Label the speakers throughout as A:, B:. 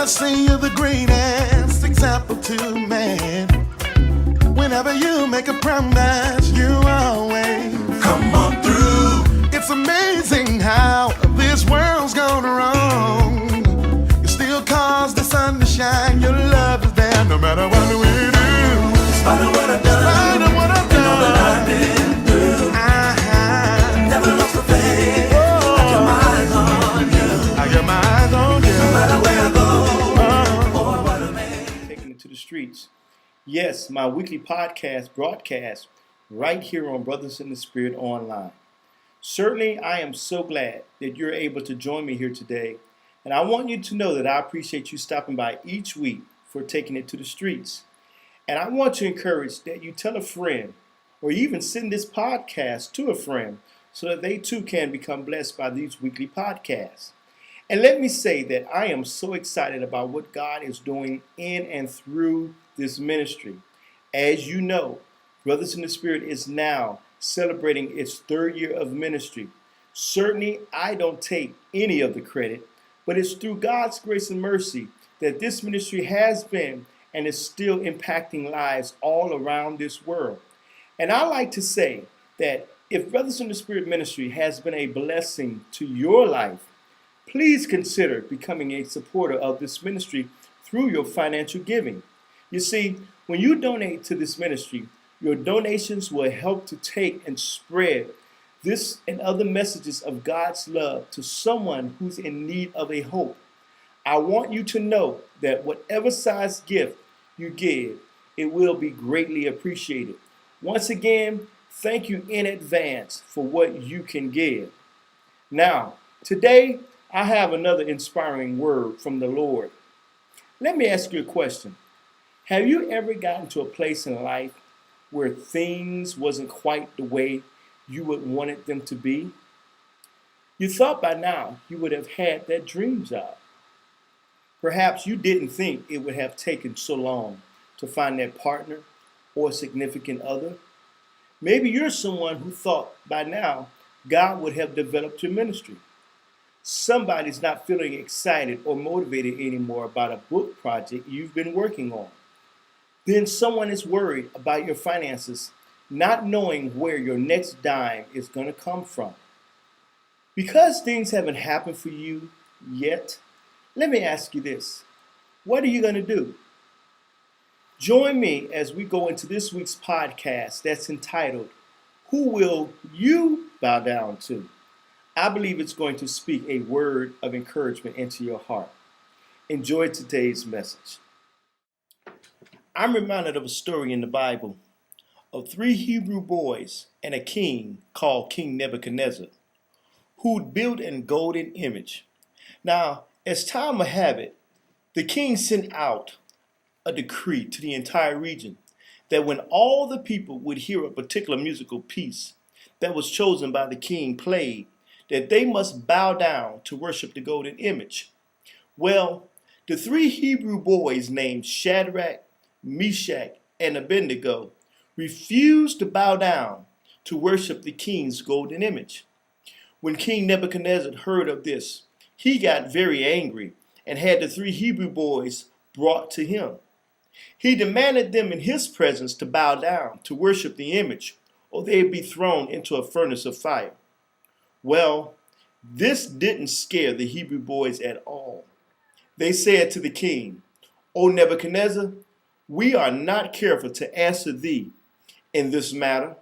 A: see you're the greatest example to man. Whenever you make a promise, you always come on through. It's amazing how this world's gone wrong. You still cause the sun to shine. Your love is there no matter what we do. In spite of what I've done, and all that I've been through, never lost the faith. I got my eyes on you. I got my eyes on you. No matter where I go, or what I make.
B: Taking it to the streets. Yes, my weekly podcast broadcast right here on Brothers in the Spirit Online. Certainly, I am so glad that you're able to join me here today. And I want you to know that I appreciate you stopping by each week for taking it to the streets. And I want to encourage that you tell a friend or even send this podcast to a friend so that they too can become blessed by these weekly podcasts. And let me say that I am so excited about what God is doing in and through this ministry. As you know, Brothers in the Spirit is now celebrating its third year of ministry. Certainly, I don't take any of the credit, but it's through God's grace and mercy that this ministry has been and is still impacting lives all around this world. And I like to say that if Brothers in the Spirit ministry has been a blessing to your life, please consider becoming a supporter of this ministry through your financial giving. You see, when you donate to this ministry, your donations will help to take and spread this and other messages of God's love to someone who's in need of a hope. I want you to know that whatever size gift you give, it will be greatly appreciated. Once again, thank you in advance for what you can give. Now, today, I have another inspiring word from the Lord. Let me ask you a question. Have you ever gotten to a place in life where things wasn't quite the way you would wanted them to be? You thought by now you would have had that dream job. Perhaps you didn't think it would have taken so long to find that partner or significant other. Maybe you're someone who thought by now God would have developed your ministry. Somebody's not feeling excited or motivated anymore about a book project you've been working on. Then someone is worried about your finances, not knowing where your next dime is going to come from. Because things haven't happened for you yet, let me ask you this. What are you going to do? Join me as we go into this week's podcast that's entitled, Who Will You Bow Down To? I believe it's going to speak a word of encouragement into your heart. Enjoy today's message. I'm reminded of a story in the Bible of 3 Hebrew boys and a king called King Nebuchadnezzar, who'd built a golden image. Now, as time would have it, the king sent out a decree to the entire region that when all the people would hear a particular musical piece that was chosen by the king played, that they must bow down to worship the golden image. Well, the 3 Hebrew boys named Shadrach, Meshach, and Abednego refused to bow down to worship the king's golden image. When King Nebuchadnezzar heard of this, he got very angry and had the 3 Hebrew boys brought to him. He demanded them in his presence to bow down to worship the image, or they'd be thrown into a furnace of fire. Well, this didn't scare the Hebrew boys at all. They said to the king, "O Nebuchadnezzar, we are not careful to answer thee in this matter.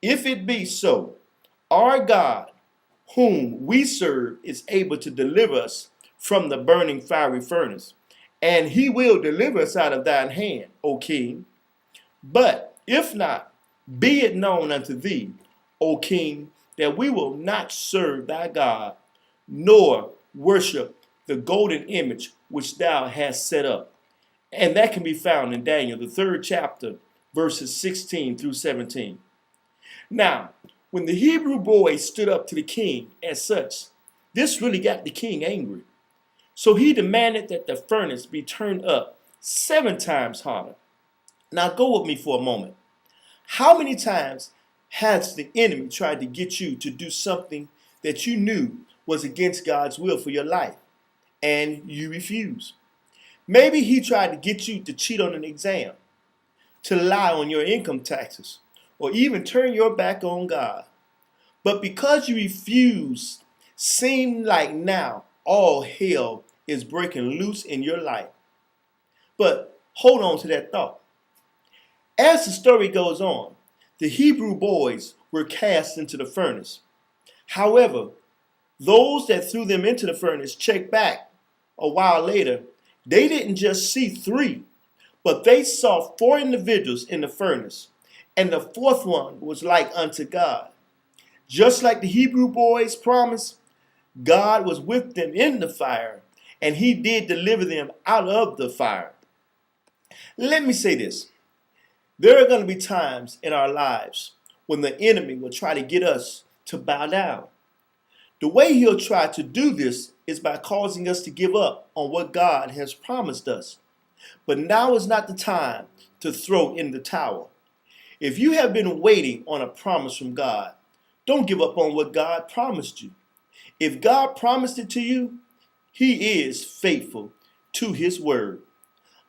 B: If it be so, our God, whom we serve, is able to deliver us from the burning fiery furnace, and he will deliver us out of thine hand, O king. But if not, be it known unto thee, O king, that we will not serve thy God, nor worship the golden image which thou hast set up." And that can be found in Daniel, the 3rd chapter, verses 16 through 17. Now, when the Hebrew boys stood up to the king as such, this really got the king angry. So he demanded that the furnace be turned up 7 times hotter. Now go with me for a moment. How many times has the enemy tried to get you to do something that you knew was against God's will for your life, and you refuse? Maybe he tried to get you to cheat on an exam, to lie on your income taxes, or even turn your back on God. But because you refuse, seem like now all hell is breaking loose in your life. But hold on to that thought. As the story goes on, the Hebrew boys were cast into the furnace. However, those that threw them into the furnace checked back a while later. They didn't just see 3, but they saw 4 individuals in the furnace, and the 4th one was like unto God. Just like the Hebrew boys promised, God was with them in the fire, and he did deliver them out of the fire. Let me say this. There are going to be times in our lives when the enemy will try to get us to bow down. The way he'll try to do this is by causing us to give up on what God has promised us. But now is not the time to throw in the towel. If you have been waiting on a promise from God, don't give up on what God promised you. If God promised it to you, he is faithful to his word.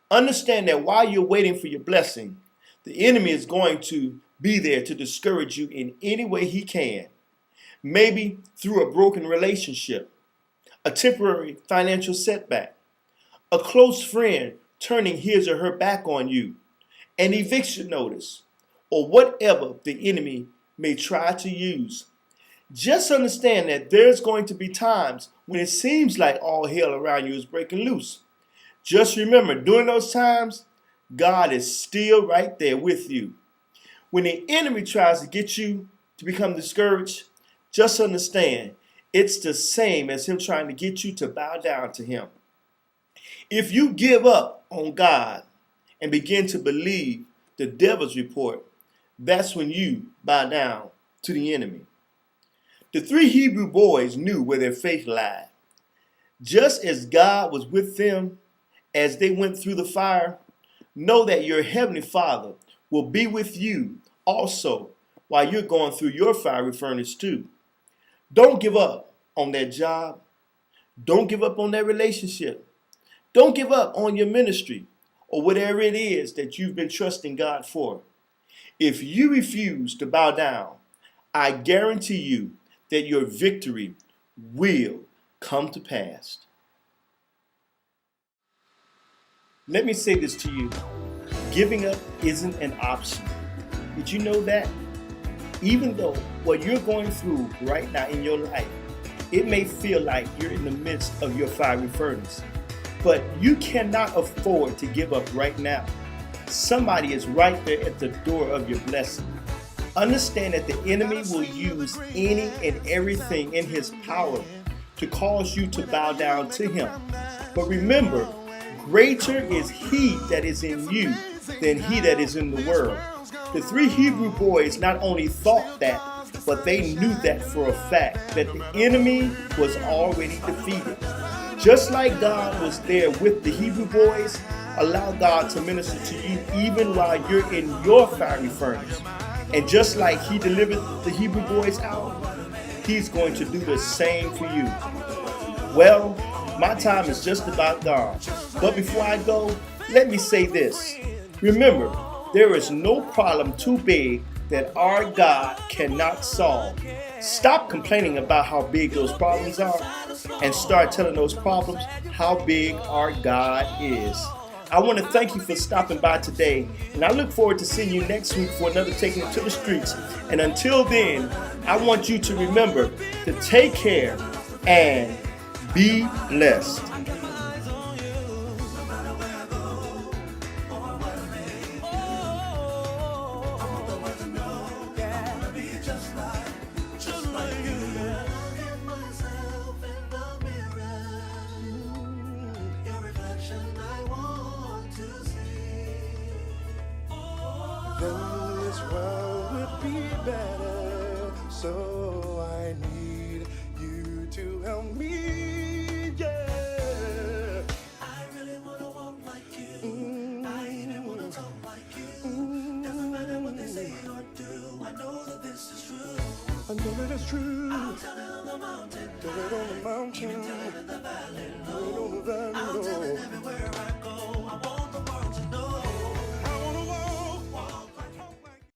B: Understand that while you're waiting for your blessing, the enemy is going to be there to discourage you in any way he can. Maybe through a broken relationship, a temporary financial setback, a close friend turning his or her back on you, an eviction notice, or whatever the enemy may try to use. Just understand that there's going to be times when it seems like all hell around you is breaking loose. Just remember, during those times, God is still right there with you. When the enemy tries to get you to become discouraged, just understand it's the same as him trying to get you to bow down to him. If you give up on God and begin to believe the devil's report, that's when you bow down to the enemy. The 3 Hebrew boys knew where their faith lied. Just as God was with them as they went through the fire, know that your heavenly Father will be with you also while you're going through your fiery furnace too. Don't give up on that job. Don't give up on that relationship. Don't give up on your ministry or whatever it is that you've been trusting God for. If you refuse to bow down, I guarantee you that your victory will come to pass. Let me say this to you. Giving up isn't an option. Did you know that? Even though what you're going through right now in your life, it may feel like you're in the midst of your fiery furnace, but you cannot afford to give up right now. Somebody is right there at the door of your blessing. Understand that the enemy will use any and everything in his power to cause you to bow down to him. But remember, greater is he that is in you than he that is in the world. The 3 Hebrew boys not only thought that, but they knew that for a fact, that the enemy was already defeated. Just like God was there with the Hebrew boys, allow God to minister to you even while you're in your fiery furnace. And just like he delivered the Hebrew boys out, he's going to do the same for you. Well, my time is just about gone. But before I go, let me say this. Remember, there is no problem too big that our God cannot solve. Stop complaining about how big those problems are and start telling those problems how big our God is. I want to thank you for stopping by today, and I look forward to seeing you next week for another Taking It to the Streets. And until then, I want you to remember to take care and be blessed.
A: Then this world would be better. So I need you to help me, yeah.
C: I really wanna walk like you. I even wanna talk like you. Doesn't matter what they say or do. I know that this is true.
A: I know that it's true.
C: I'll tell it on the mountain.
A: Do it on the mountain.